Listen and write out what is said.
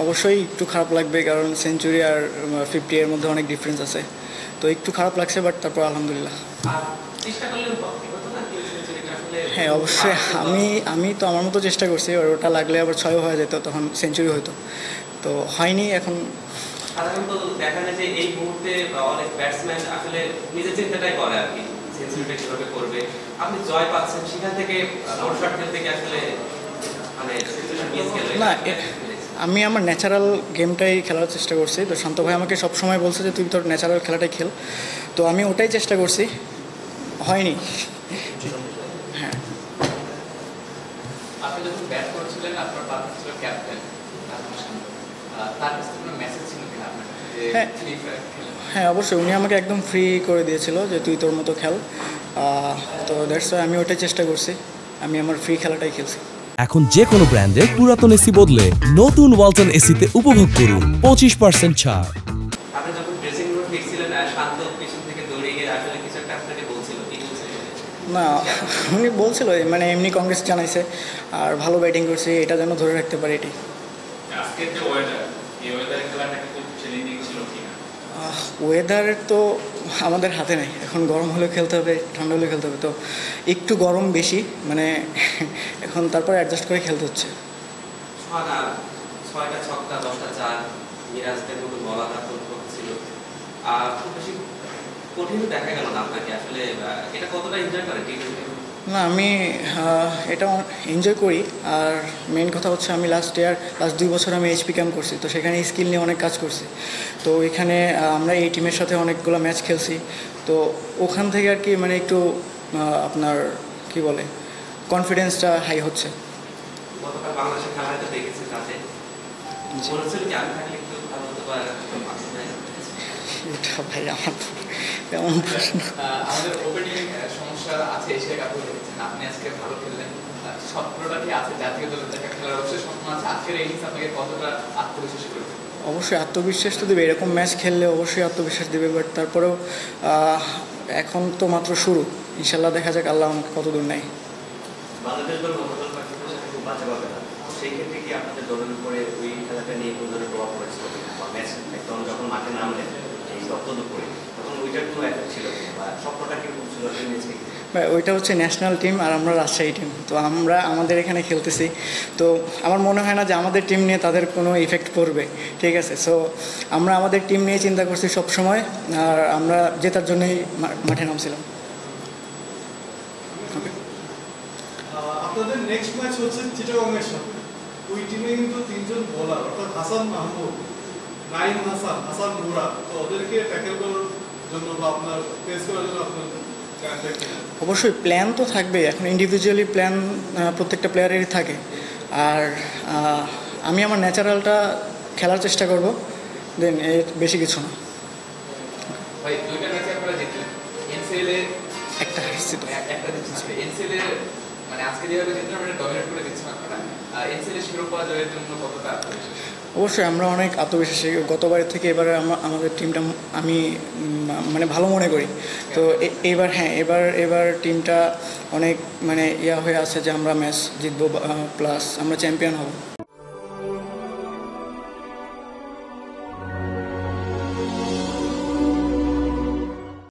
অবশ্যই একটু খারাপ লাগবে, কারণ সেঞ্চুরি আর 50 এর মধ্যে অনেক ডিফারেন্স আছে, তো একটু খারাপ লাগছে, বাট তারপর আলহামদুলিল্লাহ। হ্যাঁ অবশ্যই, আমি তো আমার মতো চেষ্টা করছি, আর ওটা লাগলে আবার 6 হয়ে যেত, তখন সেঞ্চুরি হতো, তো হয়নি। এখন সাধারণত দেখা যায় যে এই মুহূর্তে অনেক ব্যাটসম্যান আসলে নিজের চিন্তাটাই করে আর কি, সেঞ্চুরিটা কিভাবে করবে। আপনি জয় পাচ্ছেন, সেখান থেকে শট খেলতে থেকে আসলে মানে সিচুয়েশন মিস গেল না, আমি আমার ন্যাচারাল গেমটাই খেলার চেষ্টা করছি। তো শান্ত ভাই আমাকে সবসময় বলছে যে তুই তোর ন্যাচারাল খেলাটাই খেল, তো আমি ওটাই চেষ্টা করছি, হয়নি। হ্যাঁ, আপনি যখন ব্যাট করছিলেন আপনার পার্টনার ছিল ক্যাপ্টেন, তার কাছে কোনো মেসেজ ছিল কিনা আপনার যে ফ্রি ফায়ার খেলেন? হ্যাঁ অবশ্যই, উনি আমাকে একদম ফ্রি করে দিয়েছিল যে তুই তোর মতো খেল, তো দ্যাটস ওয়াই আমি ওটাই চেষ্টা করছি, আমি আমার ফ্রি খেলাটাই খেলছি। এখন যে কোনো ব্র্যান্ডের পুরাতন এসি বদলে নতুন ওয়ালটন এসিতে উপভোগ করুন 25% ছাড়। আপনি যখন ড্রেসিং রুমে ফিরছিলেন শান্ত পিছন থেকে দৌড়ে গিয়ে আসলে কিছু একটা আপনাকে বলছিল, কি বলছিল? না, উনি বলছিল মানে এমনি কংগ্রেস জানাইছে, আর ভালো ব্যাটিং করছি, এটা যেন ধরে রাখতে পারে এটি। আজকের যে ওয়েদার, এই ওয়েদারে খেলাটা খুব চ্যালেঞ্জিং ছিল কিনা? ওয়েদারের তো আমাদের হাতে নেই, এখন গরম হলেও খেলতে হবে, ঠান্ডা হলেও খেলতে হবে, তো একটু গরম বেশি, মানে এখন তারপরে অ্যাডজাস্ট করে খেলতে হচ্ছে। 6টা ছক্কা 10টা চার, মিরাজদের মতো বলা ছিল, খুব বেশি কঠিন দেখা গেল না আপনাকে আসলে, এটা কতটা এনজয় করে টি-টোয়েন্টি? না, আমি এটা এনজয় করি, আর মেইন কথা হচ্ছে আমি লাস্ট 2 বছর আমি এইচপি ক্যাম্প করছি, তো সেখানে স্কিল নিয়ে অনেক কাজ করছি, তো এখানে আমরা এই টিমের সাথে অনেকগুলো ম্যাচ খেলছি, তো ওখান থেকে আর কি মানে একটু আপনার কি বলে কনফিডেন্সটা হাই হচ্ছে। গতকাল বাংলাদেশের খেলাটা দেখেছি, তাতে মনে হচ্ছিল কি আমি থাকলে একটু ভালো হতে পারে। এটা ভাই আমার তেমন প্রশ্ন। আমাদের ওপেনিং সমস্যা আছে, এশিয়া কাপে দেখেছেন আপনি আজকে ভালো খেললেন, স্বপ্নটা কি আছে জাতীয় দলের দেখা খেলার? অবশ্যই স্বপ্ন আছে, আজকের ইনিংস আপনাকে কতটা আত্মবিশ্বাস করেছে? অবশ্যই আত্মবিশ্বাস তো দেবে, এরকম ম্যাচ খেললে অবশ্যই আত্মবিশ্বাস দেবে, বাট তারপরেও এখন তো মাত্র শুরু, ইনশাল্লাহ দেখা যাক আল্লাহ আমাকে কত দূর নেয়। বাংলাদেশ দল মনোদল পাকিস্তানের সাথে খুব বাজে পাবে না, সেই ক্ষেত্রে কি আপনাদের দলের উপরে ওই খেলাটা নিয়ে কোনো ধরনের প্রভাব পড়েছিল বা ম্যাচ একদম যখন মাঠে নামলেন এই দপ্তর করে, তখন ওইটার কোনো এফেক্ট ছিল বা স্বপ্নটা কিরকম ছিল ম্যাচে? ওইটা হচ্ছে ন্যাশনাল টিম, আর আমরা রাজশাহী টিম, তো আমরা আমাদের এখানে খেলতেছি, তো আমার মনে হয় না যে আমাদের টিম নিয়ে তাদের কোনো ইফেক্ট পড়বে, ঠিক আছে। সো আমরা আমাদের টিম নিয়ে চিন্তা করছি সবসময়, আর আমরা জেতার জন্যই মাঠে নামছিলাম। আপনাদের নেক্সট ম্যাচ হচ্ছে চিটাগংয়ের সাথে, ওই টিমে কিন্তু 3 জন বোলার, অর্থাৎ হাসান মাহমুদ, নাইম হাসান, হাসান মুরাদ, তো ওদেরকে ট্যাকেল করার জন্য বা আপনার ফেস করার জন্য আপনার অবশ্যই প্ল্যান তো থাকবে, এখন ইন্ডিভিজুয়ালি প্ল্যান প্রত্যেকটা প্লেয়ারেরই থাকে, আর আমি আমার ন্যাচারালটা খেলার চেষ্টা করব, দেন এর বেশি কিছু না। ভাই দুইটা ম্যাচে আপনারা জিতলেন, এনসিএল এ একটা হারছি তো, একটা জিতছেন, এনসিএল এ মানে আজকে যেভাবে জিতলেন মানে ডমিনেট করে দিচ্ছেন আপনারা, এনসিএল এর শিরোপা জয়ের জন্য কতটা আত্মবিশ্বাস? অবশ্যই আমরা অনেক আত্মবিশ্বাসী, গতবারের থেকে এবারে আমাদের টিমটা আমি মানে ভালো মনে করি, তো এবার হ্যাঁ এবার টিমটা অনেক মানে হয়ে আছে যে আমরা ম্যাচ জিতবো, প্লাস আমরা চ্যাম্পিয়ন হব।